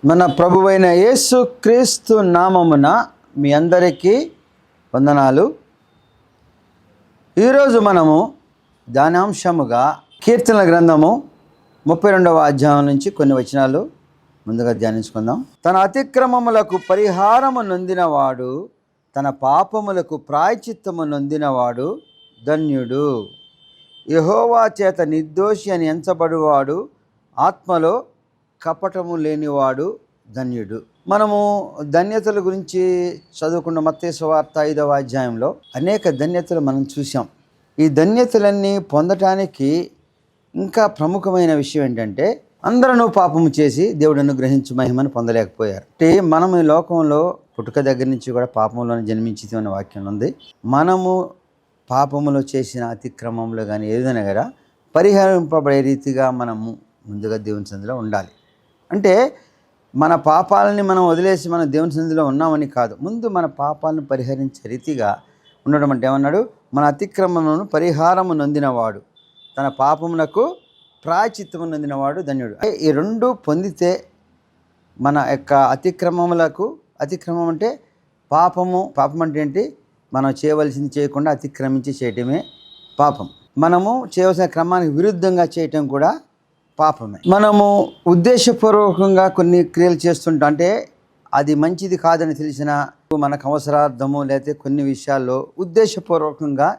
మన ప్రభువైన యేసు క్రీస్తు నామమున మీ అందరికీ వందనాలు. ఈరోజు మనము ధ్యానాంశముగా కీర్తనల గ్రంథము 32వ అధ్యాయం నుంచి కొన్ని వచనాలు ముందుగా ధ్యానించుకుందాం. తన అతిక్రమములకు పరిహారము నొందినవాడు, తన పాపములకు ప్రాయశ్చిత్తము నొందినవాడు ధన్యుడు. యెహోవా చేత నిర్దోషి అని ఎంచబడువాడు, ఆత్మలో కపటము లేనివాడు ధన్యుడు. మనము ధన్యతల గురించి చదువుకున్న మత్తయి సువార్త 5వ అధ్యాయంలో అనేక ధన్యతలు మనం చూసాం. ఈ ధన్యతలన్నీ పొందటానికి ఇంకా ప్రముఖమైన విషయం ఏంటంటే, అందరూ పాపము చేసి దేవుడు అనుగ్రహించు మహిమను పొందలేకపోయారు. అంటే మనం ఈ లోకంలో పుట్టుక దగ్గర నుంచి కూడా పాపంలోనే జన్మించి అనే వాక్యం ఉంది. మనము పాపములో చేసిన అతిక్రమంలో కానీ ఏదైనా కదా పరిహరింపబడే రీతిగా మనము ముందుగా దేవుని సన్నిధిలో ఉండాలి. అంటే మన పాపాలని మనం వదిలేసి మన దేవుని సన్నిధిలో ఉన్నామని కాదు, ముందు మన పాపాలను పరిహరించే రీతిగా ఉండడం. అంటే ఏమన్నాడు? మన అతిక్రమములను పరిహారము నొందినవాడు, తన పాపమునకు ప్రాయశ్చిత్తము నొందినవాడు ధన్యుడు. ఈ రెండు పొందితే మన యొక్క అతిక్రమం అంటే పాపం అంటే ఏంటి? మనం చేయవలసింది చేయకుండా అతిక్రమించి చేయటమే పాపం. మనము చేయవలసిన క్రమానికి విరుద్ధంగా చేయటం కూడా పాపమే. మనము ఉద్దేశపూర్వకంగా కొన్ని క్రియలు చేస్తుంటాం. అంటే అది మంచిది కాదని తెలిసిన మనకు అవసరార్థము లేకపోతే కొన్ని విషయాల్లో ఉద్దేశపూర్వకంగా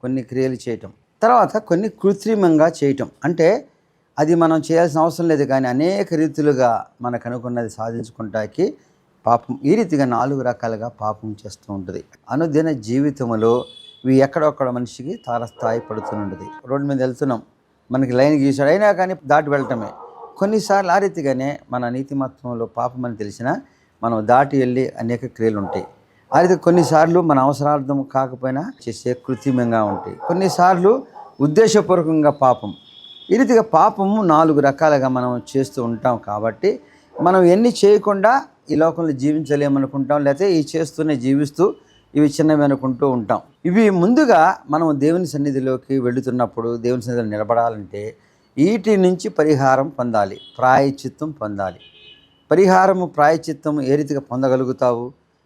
కొన్ని క్రియలు చేయటం, తర్వాత కొన్ని కృత్రిమంగా చేయటం. అంటే అది మనం చేయాల్సిన అవసరం లేదు, కానీ అనేక రీతులుగా మనకు అనుకున్నది సాధించుకుంటానికి పాపం. ఈ రీతిగా 4 రకాలుగా పాపం చేస్తూ ఉంటుంది. అనుదిన జీవితంలో ఇవి ఎక్కడొక్కడ మనిషికి తారస్థాయి పడుతుంటుంది. రోడ్డు మీద వెళ్తున్నాం, మనకి లైన్ గీసాడు, అయినా కానీ దాటి వెళ్ళటమే. కొన్నిసార్లు ఆ రీతిగానే మన నీతిమత్వంలో పాపం అని తెలిసినా మనం దాటి వెళ్ళి అనేక క్రియలు ఉంటాయి. ఆ రీతి కొన్నిసార్లు మన అవసరార్థం కాకపోయినా చేసే కృత్రిమంగా ఉంటాయి. కొన్నిసార్లు ఉద్దేశపూర్వకంగా పాపం. ఈ రీతిగా పాపము 4 రకాలుగా మనం చేస్తూ ఉంటాం. కాబట్టి మనం ఎన్ని చేయకుండా ఈ లోకంలో జీవించలేమనుకుంటాం, లేకపోతే ఈ చేస్తూనే జీవిస్తూ ఇవి చిన్నవి అనుకుంటూ ఉంటాం. ఇవి ముందుగా మనం దేవుని సన్నిధిలోకి వెళుతున్నప్పుడు, దేవుని సన్నిధిలో నిలబడాలంటే వీటి నుంచి పరిహారం పొందాలి, ప్రాయశ్చిత్తం పొందాలి. పరిహారము ప్రాయశ్చిత్తము ఏ రీతిగా పొందగలుగుతావు?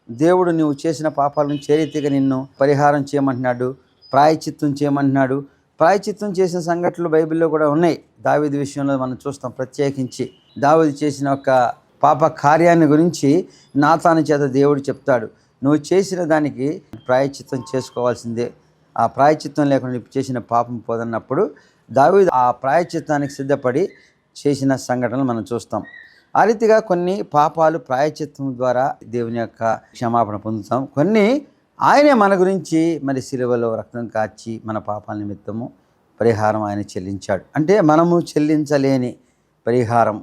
దేవుడు నువ్వు చేసిన పాపాల నుంచి ఏ రీతిగా నిన్ను పరిహారం చేయమంటున్నాడు, ప్రాయశ్చిత్తం చేయమంటున్నాడు. ప్రాయశ్చిత్తం చేసిన సంఘటనలు బైబిల్లో కూడా ఉన్నాయి. దావీదు విషయంలో మనం చూస్తాం. ప్రత్యేకించి దావీదు చేసిన ఒక పాప కార్యాన్ని గురించి నాతాను చేత దేవుడు చెప్తాడు, నువ్వు చేసిన దానికి ప్రాయశ్చిత్తం చేసుకోవాల్సిందే, ఆ ప్రాయశ్చిత్తం లేకుండా నువ్వు చేసిన పాపం పోదన్నప్పుడు దావీదు ఆ ప్రాయశ్చిత్తానికి సిద్ధపడి చేసిన సంఘటనలు మనం చూస్తాం. ఆ రీతిగా కొన్ని పాపాలు ప్రాయశ్చిత్తం ద్వారా దేవుని యొక్క క్షమాపణ పొందుతాం. కొన్ని ఆయనే మన గురించి మరి సిలువలో రక్తం కార్చి మన పాపాల నిమిత్తము పరిహారం ఆయన చెల్లించాడు. అంటే మనము చెల్లించలేని పరిహారం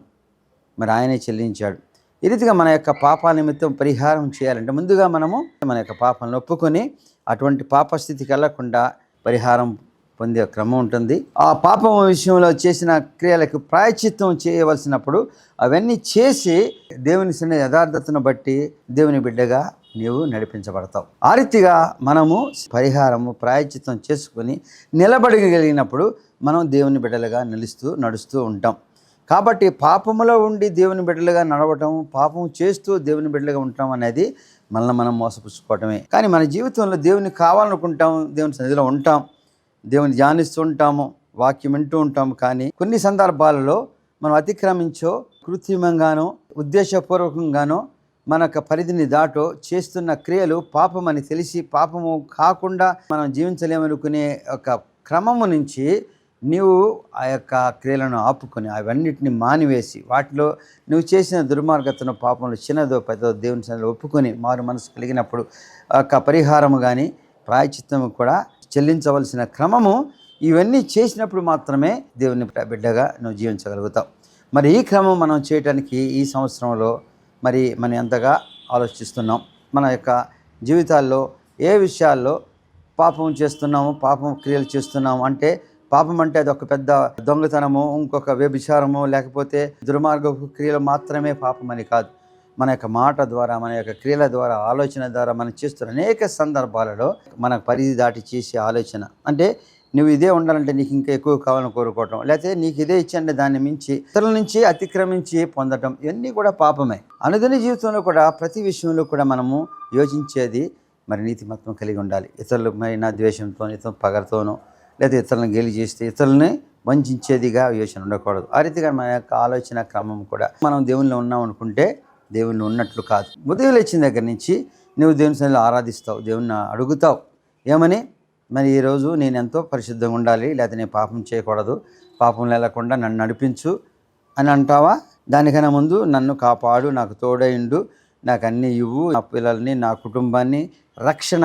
మరి ఆయనే చెల్లించాడు. ఈ రీతిగా మన యొక్క పాపాల నిమిత్తం పరిహారం చేయాలంటే ముందుగా మనము మన యొక్క పాపాలను ఒప్పుకొని అటువంటి పాపస్థితికి వెళ్లకుండా పరిహారం పొందే క్రమం ఉంటుంది. ఆ పాపం విషయంలో చేసిన క్రియలకు ప్రాయశ్చిత్తం చేయవలసినప్పుడు అవన్నీ చేసి దేవుని సన్నిధి యథార్థతను బట్టి దేవుని బిడ్డగా నీవు నడిపించబడతావు. ఆ రీతిగా మనము పరిహారము ప్రాయశ్చిత్తం చేసుకొని నిలబడగలిగినప్పుడు మనం దేవుని బిడ్డలుగా నడుస్తూ ఉంటాం. కాబట్టి పాపములో ఉండి దేవుని బిడ్డలుగా నడవటం, పాపం చేస్తూ దేవుని బిడ్డలుగా ఉండటం అనేది మనల్ని మనం మోసపుచ్చుకోవటమే. కానీ మన జీవితంలో దేవుని కావాలనుకుంటాం, దేవుని సన్నిధిలో ఉంటాం, దేవుని ధ్యానిస్తూ ఉంటాము, వాక్యం వింటూ ఉంటాము. కానీ కొన్ని సందర్భాలలో మనం అతిక్రమించో, కృత్రిమంగానో, ఉద్దేశపూర్వకంగానో మనకు పరిధిని దాటో చేస్తున్న క్రియలు పాపం అని తెలిసి పాపము కాకుండా మనం జీవించలేమనుకునే ఒక క్రమము నుంచి నీవు ఆ యొక్క క్రియలను ఆపుకొని అవన్నిటిని మానివేసి వాటిలో నువ్వు చేసిన దుర్మార్గతను, పాపంలో చిన్నదో పెద్దదో దేవుని సన్నిధిలో ఒప్పుకొని మారు మనసు కలిగినప్పుడు ఒక పరిహారము కానీ ప్రాయశ్చిత్తము కూడా చెల్లించవలసిన క్రమము ఇవన్నీ చేసినప్పుడు మాత్రమే దేవుని బిడ్డగా నువ్వు జీవించగలుగుతావు. మరి ఈ క్రమం మనం చేయటానికి ఈ సంవత్సరంలో మరి మనం ఎంతగా ఆలోచిస్తున్నాం? మన యొక్క జీవితాల్లో ఏ విషయాల్లో పాపం చేస్తున్నాము, పాపం క్రియలు చేస్తున్నాము? అంటే పాపం అంటే అది ఒక పెద్ద దొంగతనము, ఇంకొక వ్యభిచారము, లేకపోతే దుర్మార్గపు క్రియలు మాత్రమే పాపం అని కాదు. మన యొక్క మాట ద్వారా, మన యొక్క క్రియల ద్వారా, ఆలోచన ద్వారా మనం చేస్తున్న అనేక సందర్భాలలో మనకు పరిధి దాటి చేసే ఆలోచన. అంటే నువ్వు ఇదే ఉండాలంటే నీకు ఇంకా ఎక్కువ కావాలని కోరుకోవటం, లేకపోతే నీకు ఇదే ఇచ్చంటే దాన్ని మించి ఇతరుల నుంచి అతిక్రమించి పొందటం, ఇవన్నీ కూడా పాపమే. అనుదిన జీవితంలో కూడా ప్రతి విషయంలో కూడా మనము యోచించేది మరి నీతిమత్వం కలిగి ఉండాలి. ఇతరులమైన ద్వేషంతో, ఇతర పగలతోనో, లేదా ఇతరులను గేలి చేస్తే ఇతరులని వంచేదిగా యోచన ఉండకూడదు. ఆ రీతిగా మన యొక్క ఆలోచన క్రమం కూడా మనం దేవునిలో ఉన్నాం అనుకుంటే దేవుని ఉన్నట్లు కాదు. ఉదయం లేచిన దగ్గర నుంచి నువ్వు దేవుని సన్నిధిలో ఆరాధిస్తావు, దేవుని అడుగుతావు ఏమని, మరి ఈరోజు నేను ఎంతో పరిశుద్ధంగా ఉండాలి, లేకపోతే నేను పాపం చేయకూడదు, పాపం లేకుండా నన్ను నడిపించు అని అంటావా? దానికన్నా ముందు నన్ను కాపాడు, నాకు తోడైండు, నాకు అన్నీ ఇవ్వు, నా పిల్లల్ని, నా కుటుంబాన్ని, రక్షణ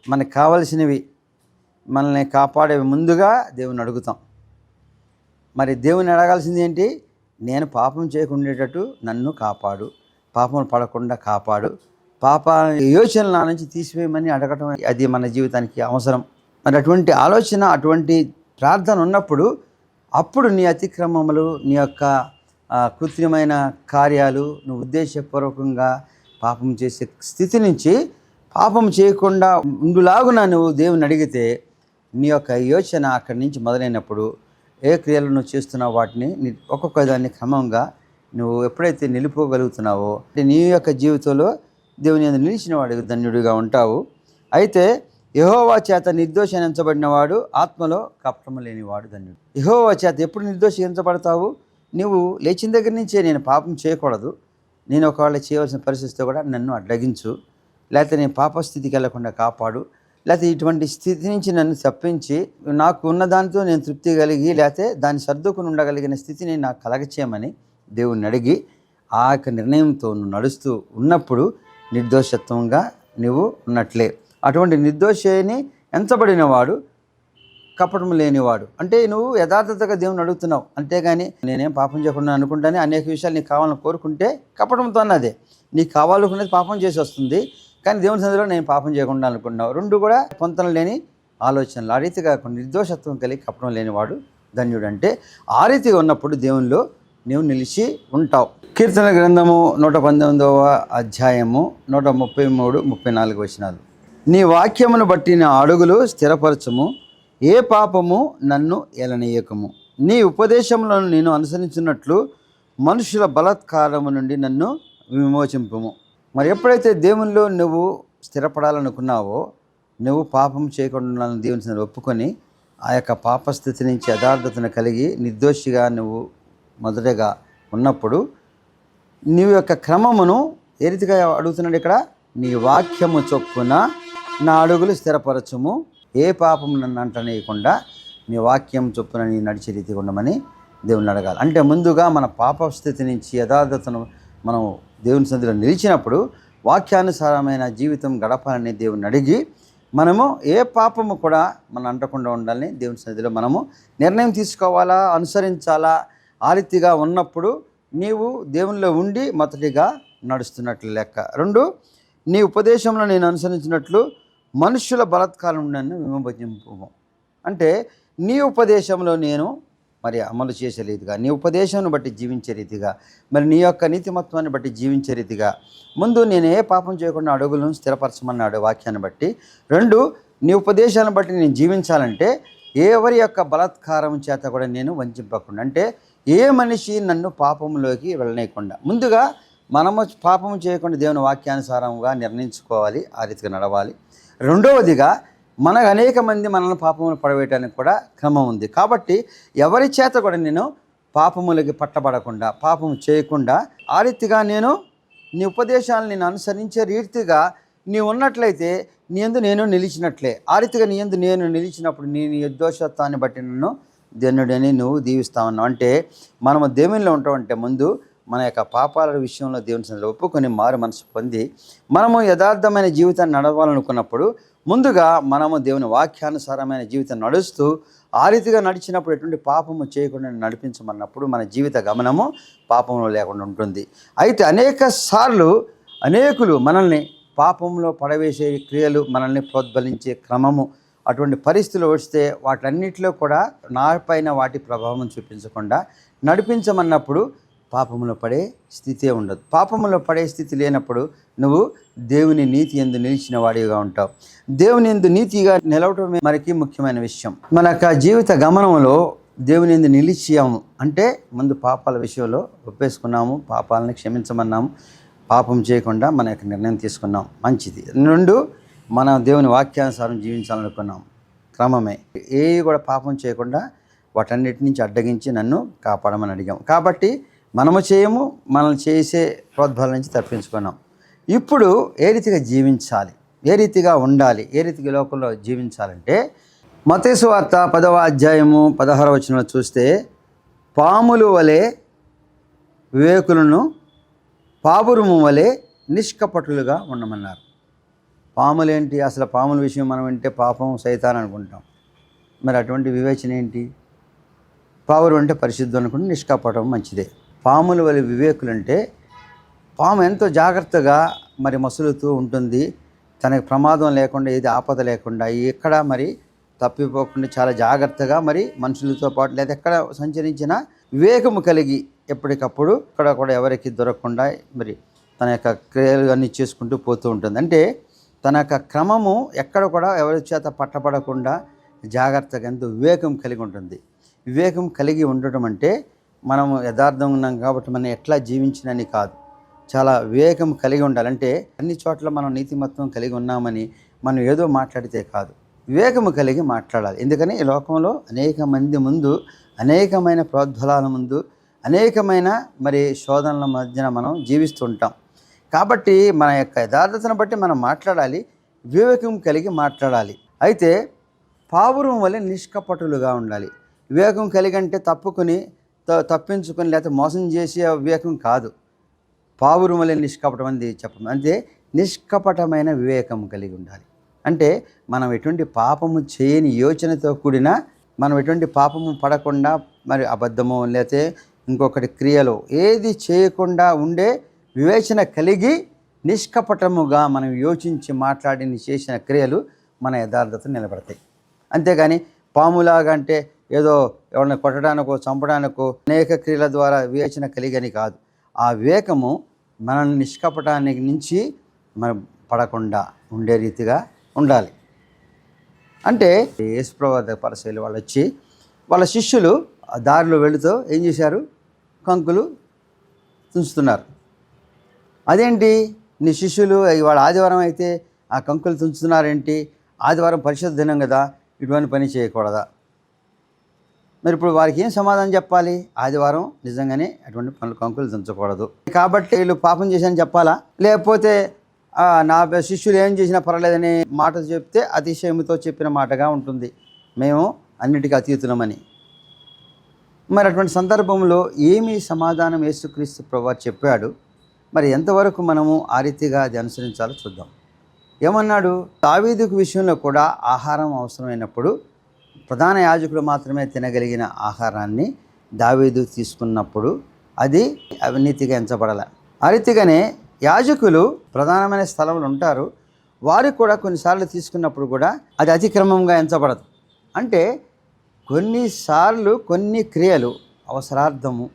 మనకు కావలసినవి, మనల్ని కాపాడేవి ముందుగా దేవుని అడుగుతాం. మరి దేవుని అడగాల్సింది ఏంటి? నేను పాపం చేయకుండేటట్టు నన్ను కాపాడు, పాపం పడకుండా కాపాడు, పాప యోచనలు నా నుంచి తీసివేయమని అడగటం, అది మన జీవితానికి అవసరం. మరి అటువంటి ఆలోచన, అటువంటి ప్రార్థన ఉన్నప్పుడు అప్పుడు నీ అతిక్రమములు, నీ యొక్క కృత్రిమైన కార్యాలు, నువ్వు ఉద్దేశపూర్వకంగా పాపం చేసే స్థితి నుంచి పాపం చేయకుండా ఉండులాగున నువ్వు దేవుని అడిగితే నీ యొక్క యోచన అక్కడి నుంచి మొదలైనప్పుడు ఏ క్రియలు నువ్వు చేస్తున్నావు వాటిని ఒక్కొక్క దాన్ని క్రమంగా నువ్వు ఎప్పుడైతే నిలుపుకోగలుగుతున్నావో నీ యొక్క జీవితంలో దేవుని యందు నిలిచిన వాడికి ధన్యుడిగా ఉంటావు. అయితే యెహోవా చేత నిర్దోషించబడినవాడు ఆత్మలో కపటము లేనివాడు ధన్యుడు. యెహోవా చేత ఎప్పుడు నిర్దోషించబడతావు? నువ్వు లేచిన దగ్గర నుంచే నేను పాపం చేయకూడదు, నేను ఒకవేళ చేయవలసిన పరిస్థితితో కూడా నన్ను అడ్డగించు, లేకపోతే నేను పాపస్థితికి వెళ్లకుండా కాపాడు, లేకపోతే ఇటువంటి స్థితి నుంచి నన్ను తప్పించి నాకు ఉన్న దానితో నేను తృప్తి కలిగి లేకపోతే దాన్ని సర్దుకుని ఉండగలిగిన స్థితిని నాకు కలగచేయమని దేవుణ్ణి అడిగి ఆ యొక్క నిర్ణయంతో నువ్వు నడుస్తూ ఉన్నప్పుడు నిర్దోషత్వంగా నువ్వు ఉన్నట్లే. అటువంటి నిర్దోషిని ఎంచబడినవాడు కపటము లేనివాడు. అంటే నువ్వు యథార్థతగా దేవుని అడుగుతున్నావు, అంతేగాని నేనేం పాపం చేయకుండా అనుకుంటానే అనేక విషయాలు నీకు కావాలని కోరుకుంటే కపటంతో అన్నదే. నీకు కావాలనుకునేది పాపం చేసి వస్తుంది, కానీ దేవుని సన్నిధిలో నేను పాపం చేయకుండా అనుకున్నావు. రెండు కూడా పొంతన లేని ఆలోచనలు. ఆ రీతిగా నిర్దోషత్వం కలిగి కపటం లేనివాడు ధన్యుడు. అంటే ఆ రీతిగా ఉన్నప్పుడు దేవునిలో నీవు నిలిచి ఉంటావు. కీర్తన గ్రంథము 119వ అధ్యాయము 133-34 వచనాలు. నీ వాక్యమును బట్టి నా అడుగులు స్థిరపరచము, ఏ పాపము నన్ను ఎలనీయకము. నీ ఉపదేశములను నేను అనుసరించినట్లు మనుషుల బలాత్కారము నుండి నన్ను విమోచింపుము. మరి ఎప్పుడైతే దేవునిలో నువ్వు స్థిరపడాలనుకున్నావో, నువ్వు పాపం చేయకుండా దేవుని సన్నిధిలో ఒప్పుకొని ఆ యొక్క పాపస్థితి నుంచి యథార్థతను కలిగి నిర్దోషిగా నువ్వు మొదటగా ఉన్నప్పుడు నీవు యొక్క క్రమమును ఏ రీతిగా అడుగుతున్నాడు ఇక్కడ? నీ వాక్యము చొప్పున నా అడుగులు స్థిరపరచుము, ఏ పాపం నన్ను అంటనేయకుండా నీ వాక్యం చొప్పున నీ నడిచే రీతిగా ఉండమని దేవుని అడగాలి. అంటే ముందుగా మన పాప స్థితి నుంచి యథార్థతను మనం దేవుని సన్నిధిలో నిలిచినప్పుడు వాక్యానుసారమైన జీవితం గడపాలని దేవుని అడిగి మనము ఏ పాపము కూడా మనం అంటకుండా ఉండాలని దేవుని సన్నిధిలో మనము నిర్ణయం తీసుకోవాలా, అనుసరించాలా. ఆ రీతిగా ఉన్నప్పుడు నీవు దేవునిలో ఉండి మొదటిగా నడుస్తున్నట్లు లెక్క. రెండు, నీ ఉపదేశంలో నేను అనుసరించినట్లు మనుష్యుల బలాత్కారం నన్ను విమోచింపు. అంటే నీ ఉపదేశంలో నేను మరి అమలు చేసే రీతిగా, నీ ఉపదేశాన్ని బట్టి జీవించే రీతిగా, మరి నీ యొక్క నీతిమత్వాన్ని బట్టి జీవించే రీతిగా ముందు నేను ఏ పాపం చేయకుండా అడుగులను స్థిరపరచమన్నాడు వాక్యాన్ని బట్టి. రెండు, నీ ఉపదేశాలను బట్టి నేను జీవించాలంటే ఎవరి యొక్క బలాత్కారం చేత కూడా నేను వంచింపకుండా, అంటే ఏ మనిషి నన్ను పాపంలోకి వెళ్ళనీయకుండా ముందుగా మనము పాపం చేయకుండా దేవుని వాక్యానుసారంగా నిర్ణయించుకోవాలి, ఆ రీతిగా నడవాలి. రెండవదిగా మనకు అనేక మంది మనల్ని పాపములు పడవేయడానికి కూడా క్రమం ఉంది. కాబట్టి ఎవరి చేత కూడా నేను పాపములకి పట్టబడకుండా, పాపం చేయకుండా ఆ రీతిగా నేను నీ ఉపదేశాలను నేను అనుసరించే రీతిగా నీవు ఉన్నట్లయితే నీ యందు నేను నిలిచినట్లే. ఆ రీతిగా నీ యందు నేను నిలిచినప్పుడు నీ నిర్దోషత్వాన్ని బట్టి నన్ను ధన్యుడని నువ్వు దీవిస్తా ఉన్నావు. అంటే మనము దేవునిలో ఉంటామంటే ముందు మన యొక్క పాపాల విషయంలో దేవుని సన్నిధిలో ఒప్పుకొని మారు మనసు పొంది మనము యథార్థమైన జీవితాన్ని నడవాలనుకున్నప్పుడు ముందుగా మనము దేవుని వాక్యానుసారమైన జీవితం నడుస్తూ ఆ రీతిగా నడిచినప్పుడు ఎటువంటి పాపము చేయకుండా నడిపించమన్నప్పుడు మన జీవిత గమనము పాపంలో లేకుండా ఉంటుంది. అయితే అనేకులు మనల్ని పాపంలో పడవేసే క్రియలు, మనల్ని ప్రోద్బలించే క్రమము, అటువంటి పరిస్థితులు వస్తే వాటన్నిటిలో కూడా నా పైన వాటి ప్రభావం చూపించకుండా నడిపించమన్నప్పుడు పాపములో పడే స్థితే ఉండదు. పాపములో పడే స్థితి లేనప్పుడు నువ్వు దేవుని నీతి యందు నిలిచిన వాడిగా ఉంటావు. దేవుని యందు నీతిగా నిలవటమే మనకి ముఖ్యమైన విషయం. మన యొక్క జీవిత గమనంలో దేవుని యందు నిలిచాము అంటే ముందు పాపాల విషయంలో ఒప్పేసుకున్నాము, పాపాలను క్షమించమన్నాము, పాపం చేయకుండా మన యొక్క నిర్ణయం తీసుకున్నాం, మంచిది. 2, మనం దేవుని వాక్యానుసారం జీవించాలనుకున్నాం, క్రమమే. ఏవి కూడా పాపం చేయకుండా వాటన్నిటి నుంచి అడ్డగించి నన్ను కాపాడమని అడిగాం. కాబట్టి మనము చేయము, మనల్ని చేసే ప్రోద్బలం నుంచి తప్పించుకున్నాం. ఇప్పుడు ఏ రీతిగా జీవించాలి, ఏ రీతిగా ఉండాలి, ఏ రీతిగా లోకంలో జీవించాలంటే మత్తయి సువార్త 10వ అధ్యాయము 16వ వచనంలో చూస్తే, పాములు వలె వివేకులను, పావురము వలె నిష్కపటులుగా ఉండమన్నారు. పాములేంటి? అసలు పాముల విషయం మనం వింటే పాపం, సైతాన్ అనుకుంటాం. మరి అటువంటి వివేచన ఏంటి? పావురం అంటే పరిశుద్ధం అనుకుంటే నిష్కపటం మంచిదే. పాముల వలె వివేకులంటే పాము ఎంతో జాగ్రత్తగా మరి మసులుతూ ఉంటుంది, తనకి ప్రమాదం లేకుండా, ఏది ఆపద లేకుండా, ఎక్కడ మరి తప్పిపోకుండా చాలా జాగ్రత్తగా మరి మనుషులతో పాటు లేదా ఎక్కడ సంచరించినా వివేకము కలిగి ఎప్పటికప్పుడు ఇక్కడ కూడా ఎవరికి దొరకకుండా మరి తన యొక్క క్రియలు అన్నీ చేసుకుంటూ పోతూ ఉంటుంది. అంటే తన యొక్క క్రమము ఎక్కడ కూడా ఎవరి చేత పట్టపడకుండా జాగ్రత్తగా ఎంతో వివేకం కలిగి ఉంటుంది. వివేకం కలిగి ఉండటం అంటే మనము యథార్థంగా ఉన్నాం కాబట్టి మనం ఎట్లా జీవించినని కాదు, చాలా వివేకం కలిగి ఉండాలంటే అన్ని చోట్ల మనం నీతిమత్వం కలిగి ఉన్నామని మనం ఏదో మాట్లాడితే కాదు, వివేకము కలిగి మాట్లాడాలి. ఎందుకని ఈ లోకంలో అనేక మంది ముందు, అనేకమైన ప్రోద్బలాల ముందు, అనేకమైన మరి శోధనల మధ్యన మనం జీవిస్తుంటాం. కాబట్టి మన యొక్క యథార్థతను బట్టి మనం మాట్లాడాలి, వివేకం కలిగి మాట్లాడాలి. అయితే పావురం వలె నిష్కపటులుగా ఉండాలి. వివేకం కలిగి అంటే తప్పించుకొని లేకపోతే మోసం చేసే వివేకం కాదు. పావురం వలె నిష్కపటం అని చెప్పడం అంటే నిష్కపటమైన వివేకం కలిగి ఉండాలి. అంటే మనం ఎటువంటి పాపము చేయని యోచనతో కూడిన, మనం ఎటువంటి పాపము పడకుండా మరి అబద్ధము లేకపోతే ఇంకొకటి క్రియలో ఏది చేయకుండా ఉండే వివేచన కలిగి నిష్కపటముగా మనం యోచించి మాట్లాడి చేసిన క్రియలు మన యథార్థతను నిలబడతాయి. అంతేగాని పాములాగా అంటే ఏదో ఎవరిని కొట్టడానికో చంపడానికో అనేక క్రియల ద్వారా వివేచన కలిగని కాదు. ఆ వివేకము మనల్ని నిష్కపటానికి నుంచి మనం పడకుండా ఉండే రీతిగా ఉండాలి. అంటే యేసుప్రభు పరిసయ్యులు వాళ్ళు వచ్చి వాళ్ళ శిష్యులు దారిలో వెళుతూ ఏం చేశారు? కంకులు తుంచుతున్నారు. అదేంటి నీ శిష్యులు ఇవాళ ఆదివారం అయితే ఆ కంకులు తుంచుతున్నారేంటి? ఆదివారం పరిశుద్ధ దినం కదా, ఇటువంటి పని చేయకూడదా? మరి ఇప్పుడు వారికి ఏం సమాధానం చెప్పాలి? ఆదివారం నిజంగానే అటువంటి కంకులు తుంచకూడదు కాబట్టి వీళ్ళు పాపం చేశారని చెప్పాలా? లేకపోతే నా శిష్యులు ఏం చేసినా పర్వాలేదని మాట చెప్తే అతిశయముతో చెప్పిన మాటగా ఉంటుంది, మేము అన్నిటికీ అతీతులమని. మరి అటువంటి సందర్భంలో ఏమి సమాధానం యేసుక్రీస్తు ప్రభువు చెప్పాడు? మరి ఎంతవరకు మనము ఆ రీతిగా అది అనుసరించాలో చూద్దాం. ఏమన్నాడు? దావీదు విషయంలో కూడా ఆహారం అవసరమైనప్పుడు ప్రధాన యాజకుడు మాత్రమే తినగలిగిన ఆహారాన్ని దావీదు తీసుకున్నప్పుడు అది అవినీతిగా ఎంచబడాలి. ఆ రీతిగానే యాజకులు ప్రధానమైన స్థలంలో ఉంటారు, వారు కూడా కొన్నిసార్లు తీసుకున్నప్పుడు కూడా అది అతిక్రమంగా ఎంచబడదు. అంటే కొన్నిసార్లు కొన్ని క్రియలు అవసరార్థము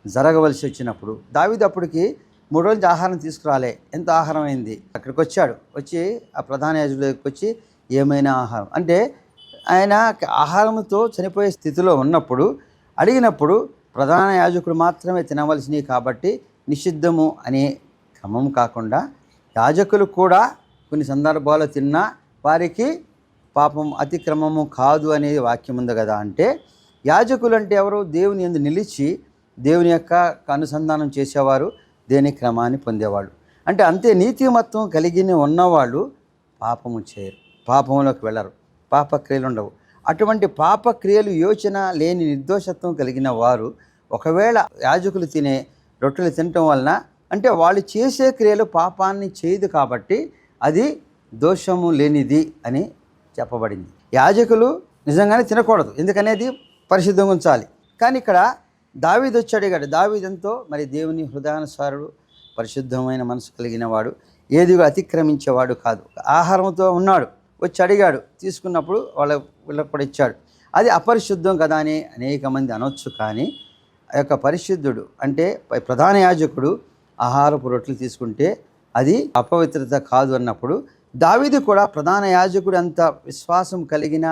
జరగవలసి వచ్చినప్పుడు దావీదు అప్పటికి 3 రోజులు ఆహారం తీసుకురాలే, ఎంత ఆహారం అయింది. అక్కడికి వచ్చి ఆ ప్రధాన యాజకుడి దగ్గరికి వచ్చి ఏమైనా ఆహారం అంటే ఆయన ఆహారంతో చనిపోయే స్థితిలో ఉన్నప్పుడు అడిగినప్పుడు ప్రధాన యాజకుడు మాత్రమే తినవలసినవి కాబట్టి నిషిద్ధము అనే క్రమం కాకుండా యాజకులు కూడా కొన్ని సందర్భాల్లో తిన్నా వారికి పాపం అతిక్రమము కాదు అనేది వాక్యం ఉంది కదా. అంటే యాజకులు అంటే ఎవరు? దేవుని యందు నిలిచి దేవుని యొక్క అనుసంధానం చేసేవారు, దేని క్రమాన్ని పొందేవాళ్ళు. అంటే అంతే నీతిమత్వం కలిగిన ఉన్నవాళ్ళు పాపము చేయరు, పాపంలోకి వెళ్ళరు, పాపక్రియలు ఉండవు. అటువంటి పాపక్రియలు యోచన లేని నిర్దోషత్వం కలిగిన వారు ఒకవేళ యాజకులు తినే రొట్టెలు తినటం వలన అంటే వాళ్ళు చేసే క్రియలు పాపాన్ని చేయదు కాబట్టి అది దోషము లేనిది అని చెప్పబడింది. యాజకులు నిజంగానే తినకూడదు, ఎందుకనేది పరిశుద్ధంగా ఉంచాలి. కానీ ఇక్కడ దావీదు వచ్చి అడిగాడు. దావీదు ఎంతో మరి దేవుని హృదయానుసారుడు, పరిశుద్ధమైన మనసు కలిగిన వాడు, ఏదిగా అతిక్రమించేవాడు కాదు. ఆహారంతో ఉన్నాడు, వచ్చి అడిగాడు, తీసుకున్నప్పుడు వీళ్ళకు కూడా ఇచ్చాడు. అది అపరిశుద్ధం కదా అని అనేక మంది అనొచ్చు. కానీ ఆ యొక్క పరిశుద్ధుడు అంటే ప్రధాన యాజకుడు ఆహారపు రొట్టెలు తీసుకుంటే అది అపవిత్రత కాదు అన్నప్పుడు, దావీదు కూడా ప్రధాన యాజకుడు అంత విశ్వాసం కలిగిన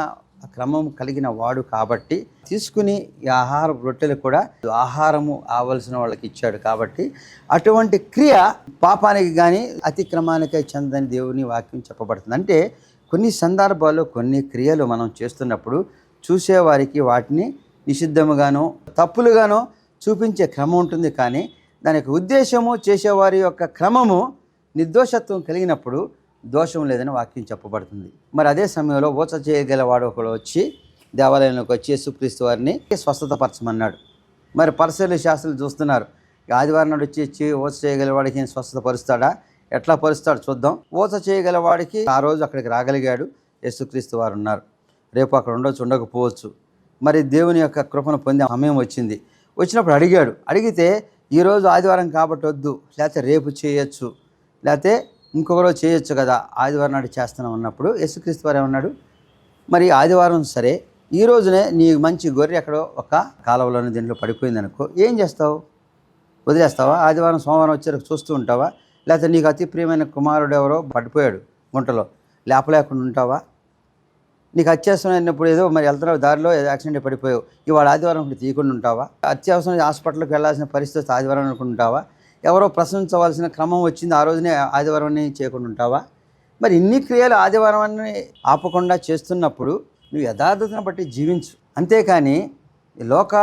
క్రమం కలిగిన వాడు కాబట్టి తీసుకుని ఈ ఆహారపు రొట్టెలు కూడా ఆహారము ఆవలసిన వాళ్ళకి ఇచ్చాడు కాబట్టి అటువంటి క్రియ పాపానికి కానీ అతిక్రమానికి చెందని దేవుని వాక్యం చెప్పబడుతుంది. అంటే కొన్ని సందర్భాల్లో కొన్ని క్రియలు మనం చేస్తున్నప్పుడు చూసేవారికి వాటిని నిషిద్ధముగానో తప్పులుగానో చూపించే క్రమం ఉంటుంది, కానీ దాని యొక్క ఉద్దేశము చేసేవారి యొక్క క్రమము నిర్దోషత్వం కలిగినప్పుడు దోషం లేదని వాక్యం చెప్పబడుతుంది. మరి అదే సమయంలో ఊచ చేయగలవాడు ఒకడు వచ్చి దేవాలయంలోకి వచ్చి యేసుక్రీస్తు వారిని స్వస్థతపరచమన్నాడు. మరి పరిసయ్యులు శాస్త్రులు చూస్తున్నారు, ఆదివారం నాడు వచ్చి ఊచ చేయగలవాడికి స్వస్థత పరుస్తాడా, ఎట్లా పరుస్తాడు చూద్దాం. ఊచ చేయగలవాడికి ఆ రోజు అక్కడికి రాగలిగాడు, యేసుక్రీస్తు వారు ఉన్నారు. రేపు అక్కడ ఉండకపోవచ్చు. మరి దేవుని యొక్క కృపను పొందే సమయం వచ్చినప్పుడు అడిగితే ఈరోజు ఆదివారం కాబట్టి వద్దు, లేకపోతే రేపు చేయొచ్చు, లేకపోతే ఇంకొక రోజు చేయొచ్చు కదా, ఆదివారం నాడు చేస్తున్నాం అన్నప్పుడు యేసుక్రీస్తు వారు ఏమన్నాడు, మరి ఆదివారం సరే, ఈ రోజునే నీ మంచి గొర్రె ఎక్కడో ఒక కాలువలోని దీంట్లో పడిపోయింది అనుకో, ఏం చేస్తావు? వదిలేస్తావా? ఆదివారం సోమవారం వచ్చారు చూస్తూ ఉంటావా? లేకపోతే నీకు అతి ప్రియమైన కుమారుడు ఎవరో పడిపోయాడు గుంటలో, లేపలేకుండా ఉంటావా? నీకు అత్యవసరం అయినప్పుడు ఏదో మరి వెళ్తున్నావు, దారిలో ఏదో యాక్సిడెంట్ పడిపోయావు, ఇవాళ ఆదివారం ఒకటి తీయకుండా ఉంటావా? అత్యవసరం హాస్పిటల్కి వెళ్ళాల్సిన పరిస్థితి ఆదివారం అనుకుంటావా? ఎవరో ప్రశ్నించవలసిన క్రమం వచ్చింది, ఆ రోజునే ఆదివారాన్ని చేయకుండా ఉంటావా? మరి ఇన్ని క్రియలు ఆదివారాన్ని ఆపకుండా చేస్తున్నప్పుడు నువ్వు యథార్థతను బట్టి జీవించు, అంతేకాని లోక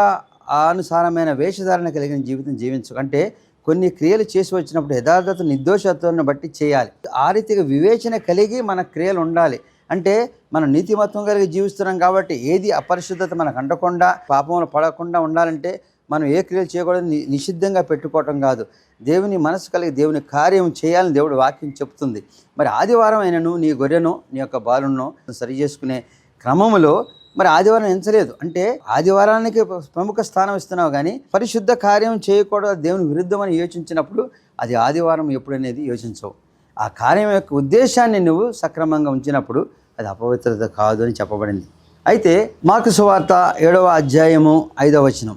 అనుసారమైన వేషధారణ కలిగిన జీవితం జీవించు. అంటే కొన్ని క్రియలు చేసి వచ్చినప్పుడు యథార్థత నిర్దోషత్వాన్ని బట్టి చేయాలి. ఆ రీతిగా వివేచన కలిగి మన క్రియలు ఉండాలి. అంటే మనం నీతిమత్వం కలిగి జీవిస్తున్నాం కాబట్టి ఏది అపరిశుద్ధత మనకు అంటకుండా పాపంలో పడకుండా ఉండాలంటే మనం ఏ క్రియలు చేయకూడదు, నిషిద్ధంగా పెట్టుకోవటం కాదు, దేవుని మనసు కలిగి దేవుని కార్యం చేయాలని దేవుడు వాక్యం చెప్తుంది. మరి ఆదివారం అయినను నీ గొర్రెను నీ యొక్క బాలును సరి చేసుకునే క్రమములో మరి ఆదివారం ఎంచలేదు అంటే ఆదివారానికి ప్రముఖ స్థానం ఇస్తున్నావు, కానీ పరిశుద్ధ కార్యం చేయకూడదు దేవుని విరుద్ధమని యోచించినప్పుడు అది ఆదివారం ఎప్పుడనేది యోచించవు. ఆ కార్యం యొక్క ఉద్దేశాన్ని నువ్వు సక్రమంగా ఉంచినప్పుడు అది అపవిత్రత కాదు అని చెప్పబడింది. అయితే మార్కు సువార్త 7వ అధ్యాయము 5వ వచనం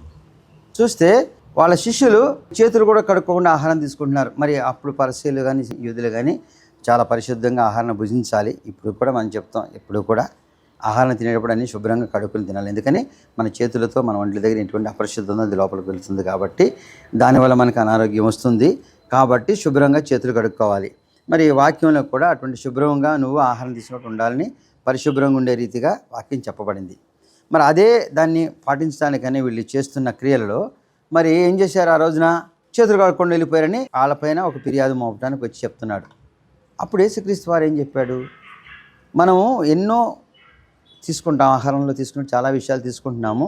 చూస్తే వాళ్ళ శిష్యులు చేతులు కూడా కడుక్కోకుండా ఆహారం తీసుకుంటున్నారు. మరి అప్పుడు పరిసయ్యులు కానీ యూదులు కానీ చాలా పరిశుద్ధంగా ఆహారాన్ని భుజించాలి. ఇప్పుడు కూడా మనం చెప్తాం, ఎప్పుడు కూడా ఆహారం తినేటప్పుడు అన్నీ శుభ్రంగా కడుక్కుని తినాలి. ఎందుకని మన చేతులతో మన ఒంట్ల దగ్గర ఎటువంటి అపరిశుద్ధం అది లోపలికి వెళ్తుంది కాబట్టి దానివల్ల మనకు అనారోగ్యం వస్తుంది. కాబట్టి శుభ్రంగా చేతులు కడుక్కోవాలి. మరి వాక్యంలో కూడా అటువంటి శుభ్రంగా నువ్వు ఆహారం తీసుకున్నట్టు ఉండాలని పరిశుభ్రంగా ఉండే రీతిగా వాక్యం చెప్పబడింది. మరి అదే దాన్ని పాటించడానికని వీళ్ళు చేస్తున్న క్రియలలో మరి ఏం చేశారు, ఆ రోజున చేతులు కడుక్కొని వెళ్ళిపోయారని వాళ్ళపైన ఒక ఫిర్యాదు మోపడానికి వచ్చి చెప్తున్నాడు. అప్పుడు యేసుక్రీస్తు వారు ఏం చెప్పాడు, మనము ఎన్నో తీసుకుంటాం, ఆహారంలో తీసుకుంటే చాలా విషయాలు తీసుకుంటున్నాము,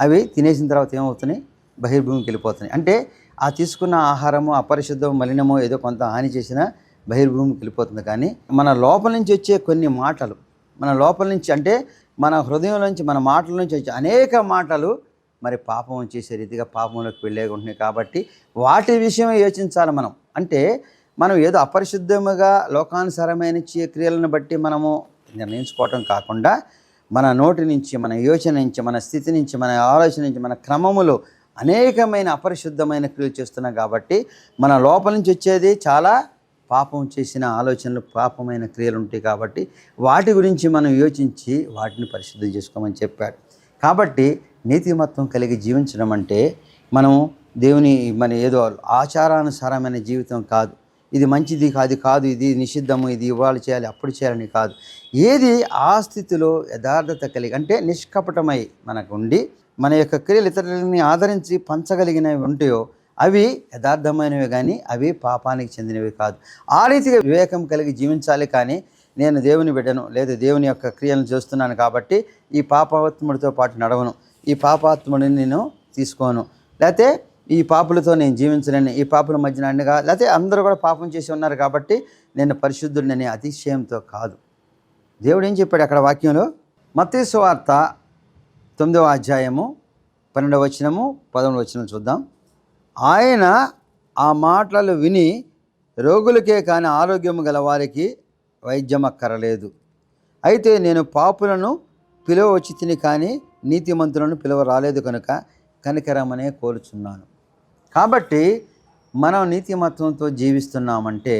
అవి తినేసిన తర్వాత ఏమవుతున్నాయి, బహిర్భూమికి వెళ్ళిపోతున్నాయి. అంటే ఆ తీసుకున్న ఆహారము అపరిశుద్ధం మలినమో ఏదో కొంత హాని చేసినా బహిర్భూమికి వెళ్ళిపోతుంది. కానీ మన లోపల నుంచి వచ్చే కొన్ని మాటలు, మన లోపల నుంచి అంటే మన హృదయం నుంచి మన మాటల నుంచి వచ్చే అనేక మాటలు మరి పాపం చేసే రీతిగా పాపంలోకి వెళ్ళేగా ఉంటున్నాయి. కాబట్టి వాటి విషయమే యోచించాలి మనం. అంటే మనం ఏదో అపరిశుద్ధముగా లోకానుసారమైన క్రియలను బట్టి మనము నిర్ణయించుకోవటం కాకుండా మన నోటి నుంచి, మన యోచన నుంచి, మన స్థితి నుంచి, మన ఆలోచన నుంచి, మన క్రమములో అనేకమైన అపరిశుద్ధమైన క్రియలు చేస్తున్నాం. కాబట్టి మన లోపల నుంచి వచ్చేది చాలా పాపం చేసిన ఆలోచనలు, పాపమైన క్రియలు ఉంటాయి. కాబట్టి వాటి గురించి మనం యోచించి వాటిని పరిశుద్ధం చేసుకోమని చెప్పాడు. కాబట్టి నీతిమత్వం కలిగి జీవించడం అంటే మనం దేవుని మన ఏదో ఆచారానుసారమైన జీవితం కాదు, ఇది మంచిది కాదు, ఇది నిషిద్ధము, ఇది ఇవాళ చేయాలి అప్పుడు చేయాలని కాదు. ఏది ఆ స్థితిలో యథార్థత కలిగి అంటే నిష్కపటమై మనకు ఉండి మన యొక్క క్రియలు ఇతరులని ఆదరించి పంచగలిగినవి ఉంటాయో అవి యథార్థమైనవి, కానీ అవి పాపానికి చెందినవి కాదు. ఆ రీతిగా వివేకం కలిగి జీవించాలి. కానీ నేను దేవుని బిడ్డను, లేదా దేవుని యొక్క క్రియలను చేస్తున్నాను కాబట్టి ఈ పాపాత్ముడితో పాటు నడవను, ఈ పాపాత్ముడిని నేను తీసుకోను, లేకపోతే ఈ పాపులతో నేను జీవించలేను, ఈ పాపుల మధ్యన అండగా, లేకపోతే అందరూ కూడా పాపం చేసి ఉన్నారు కాబట్టి నేను పరిశుద్ధుడిని అతిశయంతో కాదు. దేవుడు ఏం చెప్పాడు అక్కడ వాక్యంలో? మత్తయి సువార్త 9వ అధ్యాయము 12వ వచనము 11వ వచనం చూద్దాం. ఆయన ఆ మాటలు విని రోగులకే కానీ ఆరోగ్యము గల వారికి వైద్యం అక్కరలేదు. అయితే నేను పాపులను పిలువ వచ్చి తిని కానీ నీతిమంతులను పిలువ రాలేదు కనుక కనికరమనే కోరుచున్నాను. కాబట్టి మనం నీతిమత్వంతో జీవిస్తున్నామంటే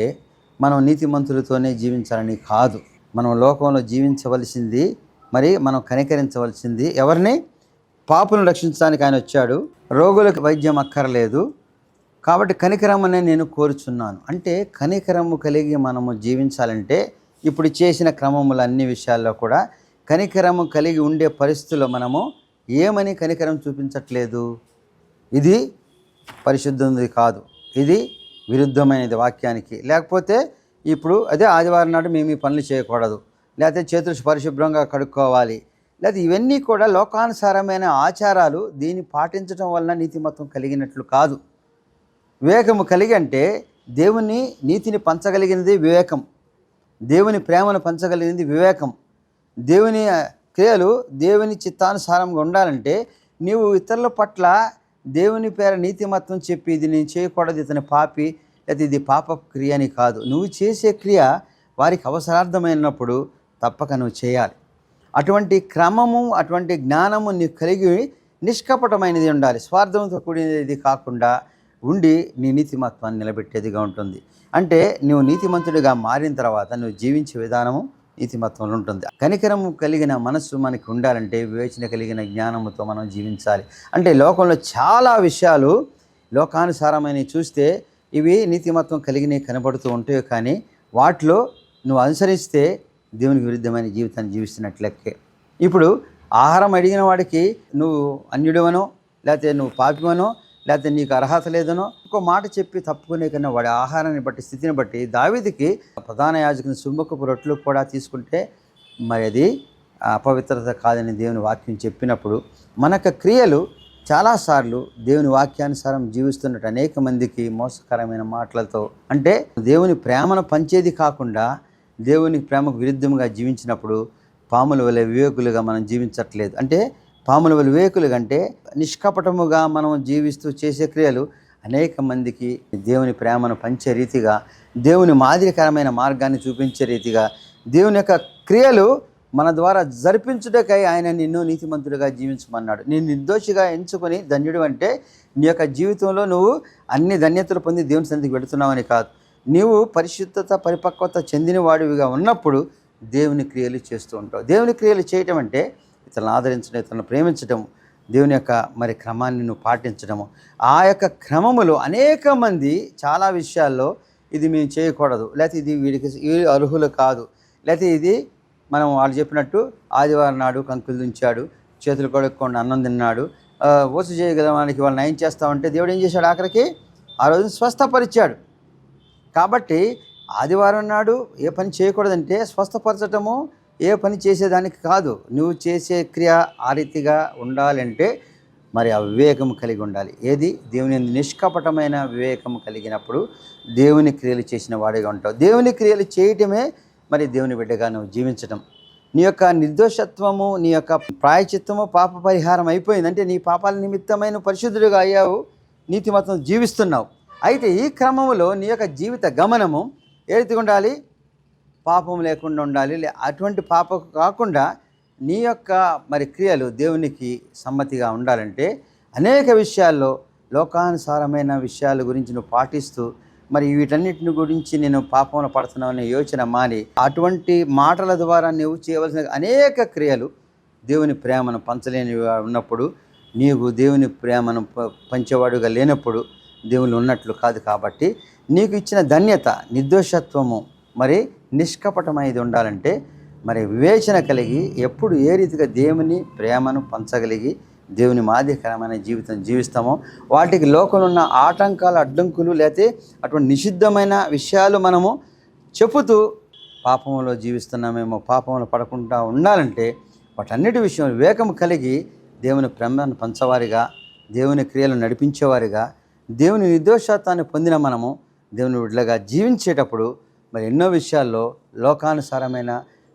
మనం నీతిమంతులతోనే జీవించాలని కాదు. మనం లోకంలో జీవించవలసింది, మరి మనం కనికరించవలసింది ఎవరిని? పాపులను రక్షించడానికి ఆయన వచ్చాడు. రోగులకు వైద్యం అక్కర్లేదు. కాబట్టి కనికరమనే నేను కోరుచున్నాను. అంటే కనికరము కలిగి మనము జీవించాలంటే ఇప్పుడు చేసిన క్రమములు అన్ని విషయాల్లో కూడా కనికరము కలిగి ఉండే పరిస్థితుల్లో మనము ఏమని కనికరం చూపించట్లేదు? ఇది పరిశుద్ధమైనది కాదు, ఇది విరుద్ధమైనది వాక్యానికి. లేకపోతే ఇప్పుడు అదే ఆదివారం నాడు మేము ఈ పనులు చేయకూడదు, లేకపోతే చేతులు పరిశుభ్రంగా కడుక్కోవాలి, లేకపోతే ఇవన్నీ కూడా లోకానుసారమైన ఆచారాలు. దీన్ని పాటించడం వలన నీతిమత్వం కలిగినట్లు కాదు. వివేకము కలిగి అంటే దేవుని నీతిని పంచగలిగినది వివేకం, దేవుని ప్రేమను పంచగలిగినది వివేకం. దేవుని క్రియలు దేవుని చిత్తానుసారంగా ఉండాలంటే నీవు ఇతరుల పట్ల దేవుని పేర నీతిమత్వం చెప్పి ఇది నేను చేయకూడదు, ఇతని పాపి, లేదా ఇది పాప క్రియ అని కాదు. నువ్వు చేసే క్రియ వారికి అవసరార్థమైనప్పుడు తప్పక నువ్వు చేయాలి. అటువంటి క్రమము, అటువంటి జ్ఞానము నీకు కలిగి నిష్కపటమైనది ఉండాలి. స్వార్థంతో కూడినది కాకుండా ఉండి నీ నీతిమత్వాన్ని నిలబెట్టేదిగా ఉంటుంది. అంటే నువ్వు నీతిమంతుడిగా మారిన తర్వాత నువ్వు జీవించే విధానము నీతిమత్వంలో ఉంటుంది. కనికరము కలిగిన మనస్సు మనకి ఉండాలంటే వివేచన కలిగిన జ్ఞానముతో మనం జీవించాలి. అంటే లోకంలో చాలా విషయాలు లోకానుసారమైనవి చూస్తే ఇవి నీతిమత్వం కలిగినవి కనబడుతూ ఉంటాయి, కానీ వాటిలో నువ్వు అనుసరిస్తే దేవునికి విరుద్ధమైన జీవితాన్ని జీవిస్తున్నట్లెక్కే. ఇప్పుడు ఆహారం అడిగిన వాడికి నువ్వు అన్యుడివనో, లేకపోతే నువ్వు పాపివనో, లేకపోతే నీకు అర్హత లేదనో ఇంకో మాట చెప్పి తప్పుకునే కన్నా వాడి ఆహారాన్ని బట్టి, స్థితిని బట్టి దావీదుకి ప్రధాన యాజకుని సుమ్మకపు రొట్టెలు కూడా తీసుకుంటే మరి అది అపవిత్రత కాదని దేవుని వాక్యం చెప్పినప్పుడు మన యొక్క క్రియలు చాలాసార్లు దేవుని వాక్యానుసారం జీవిస్తున్నట్టు అనేక మందికి మోసకరమైన మాటలతో, అంటే దేవుని ప్రేమను పంచేది కాకుండా దేవుని ప్రేమకు విరుద్ధంగా జీవించినప్పుడు పాముల వలె వివేకులుగా మనం జీవించట్లేదు. అంటే పాముల వలె వివేకులుగా అంటే నిష్కపటముగా మనం జీవిస్తూ చేసే క్రియలు అనేక మందికి దేవుని ప్రేమను పంచే రీతిగా, దేవుని మాదిరికరమైన మార్గాన్ని చూపించే రీతిగా, దేవుని యొక్క క్రియలు మన ద్వారా జరిపించుటకై ఆయన నిన్ను నీతిమంతుడిగా జీవించమన్నాడు. నేను నిర్దోషిగా ఎంచుకొని ధన్యుడు అంటే నీ యొక్క జీవితంలో నువ్వు అన్ని ధన్యతలు పొంది దేవుని సన్నిధికి వెళుతున్నావని కాదు. నీవు పరిశుద్ధత, పరిపక్వత చెందిన వాడివిగా ఉన్నప్పుడు దేవుని క్రియలు చేస్తూ ఉంటావు. దేవుని క్రియలు చేయటం అంటే ఇతరులను ఆదరించడం, ఇతరులను ప్రేమించడం, దేవుని యొక్క మరి క్రమాన్ని నువ్వు పాటించడము. ఆ యొక్క క్రమములో అనేక మంది చాలా విషయాల్లో ఇది మేము చేయకూడదు, లేకపోతే ఇది వీడికి అర్హులు కాదు, లేకపోతే ఇది మనం వాళ్ళు చెప్పినట్టు ఆదివారం నాడు కంకులు దించాడు, చేతులు కడుక్కొని అన్నం తిన్నాడు, ఓసు చేయగలవానికి వాళ్ళు నయం చేస్తామంటే దేవుడు ఏం చేశాడు? ఆఖరికి ఆ రోజున స్వస్థపరిచాడు. కాబట్టి ఆదివారం నాడు ఏ పని చేయకూడదంటే స్వస్థపరచటము ఏ పని చేసేదానికి కాదు. నువ్వు చేసే క్రియ ఆ రీతిగా ఉండాలంటే మరి ఆ వివేకం కలిగి ఉండాలి. ఏది? దేవుని నిష్కపటమైన వివేకం కలిగినప్పుడు దేవుని క్రియలు చేసిన వాడిగా ఉంటావు. దేవుని క్రియలు చేయటమే మరి దేవుని బిడ్డగా నువ్వు జీవించటం. నీ యొక్క నిర్దోషత్వము, నీ యొక్క ప్రాయచిత్తము, పాప పరిహారం అయిపోయింది. అంటే నీ పాపాల నిమిత్తమైన పరిశుద్ధుడిగా అయ్యావు, నీతిమత్వం జీవిస్తున్నావు. అయితే ఈ క్రమంలో నీ యొక్క జీవిత గమనము ఏ రీతిగా ఉండాలి? పాపం లేకుండా ఉండాలి. అటువంటి పాపం కాకుండా నీ యొక్క మరి క్రియలు దేవునికి సమ్మతిగా ఉండాలంటే అనేక విషయాల్లో లోకానుసారమైన విషయాల గురించి నువ్వు పాటిస్తూ మరి వీటన్నిటిని గురించి నేను పాపంలో పడుతున్నావు అనే యోచన మాని అటువంటి మాటల ద్వారా నువ్వు చేయవలసిన అనేక క్రియలు దేవుని ప్రేమను పంచలేని ఉన్నప్పుడు, నీవు దేవుని ప్రేమను పంచేవాడుగా లేనప్పుడు దేవుని ఉన్నట్లు కాదు. కాబట్టి నీకు ఇచ్చిన ధన్యత, నిర్దోషత్వము, మరి నిష్కపటమైనది ఉండాలంటే మరి వివేచన కలిగి ఎప్పుడు ఏ రీతిగా దేవుని ప్రేమను పంచగలిగి దేవుని మాదిరికరమైన జీవితం జీవిస్తామో వాటికి లోకంలో ఉన్న ఆటంకాలు, అడ్డంకులు, లేకపోతే అటువంటి నిషిద్ధమైన విషయాలు మనము చెబుతూ పాపంలో జీవిస్తున్నామేమో, పాపంలో పడకుండా ఉండాలంటే వాటన్నిటి విషయం వివేకం కలిగి దేవుని ప్రేమను పంచవారిగా, దేవుని క్రియలు నడిపించేవారిగా, దేవుని నిర్దోషత్వాన్ని పొందిన మనము దేవుని విడ్డగా జీవించేటప్పుడు మరి ఎన్నో విషయాల్లో లోకానుసారమైన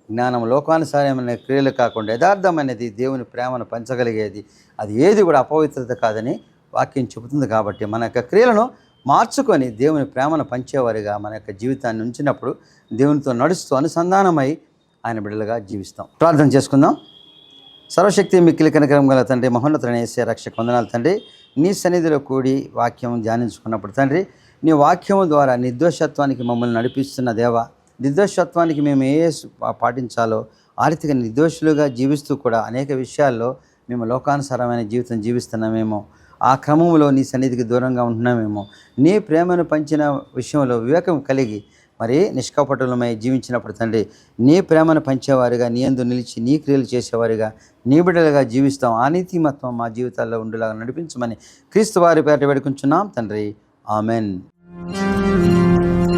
జ్ఞానం, లోకానుసారమైన క్రియలు కాకుండా యథార్థమైనది దేవుని ప్రేమను పంచగలిగేది అది ఏది కూడా అపవిత్రత కాదని వాక్యం చెబుతుంది. కాబట్టి మన యొక్క క్రియలను మార్చుకొని దేవుని ప్రేమను పంచేవారిగా మన యొక్క జీవితాన్ని ఉంచినప్పుడు దేవునితో నడుస్తూ అనుసంధానమై ఆయన బిడ్డలుగా జీవిస్తాం. ప్రార్థన చేసుకుందాం. సర్వశక్తి మిక్కిలి కనికరం గల తండ్రి, మహోన్నతుడైన యేసయ్య రక్షక వందనాలు తండ్రి. నీ సన్నిధిలో కూడి వాక్యం ధ్యానించుకున్నప్పుడు తండ్రి, నీ వాక్యము ద్వారా నిర్దోషత్వానికి మమ్మల్ని నడిపిస్తున్న దేవ, నిర్దోషత్వానికి మేము పాటించాలో ఆ రీతిగా నిర్దోషులుగా జీవిస్తూ కూడా అనేక విషయాల్లో మేము లోకానుసారమైన జీవితం జీవిస్తున్నామేమో, ఆ క్రమంలో నీ సన్నిధికి దూరంగా ఉంటున్నామేమో, నీ ప్రేమను పంచిన విషయంలో వివేకం కలిగి మరి నిష్కపటులమై జీవించినప్పుడు తండ్రి, నీ ప్రేమను పంచేవారిగా, నీ యందు నిలిచి నీ క్రియలు చేసేవారిగా, నీ బిడ్డలుగా జీవిస్తాం. ఆ నీతిమత్వం మా జీవితాల్లో ఉండేలాగా నడిపించమని క్రీస్తు వారి పేరిట వేడుకుంటున్నాం తండ్రి. ఆమెన్.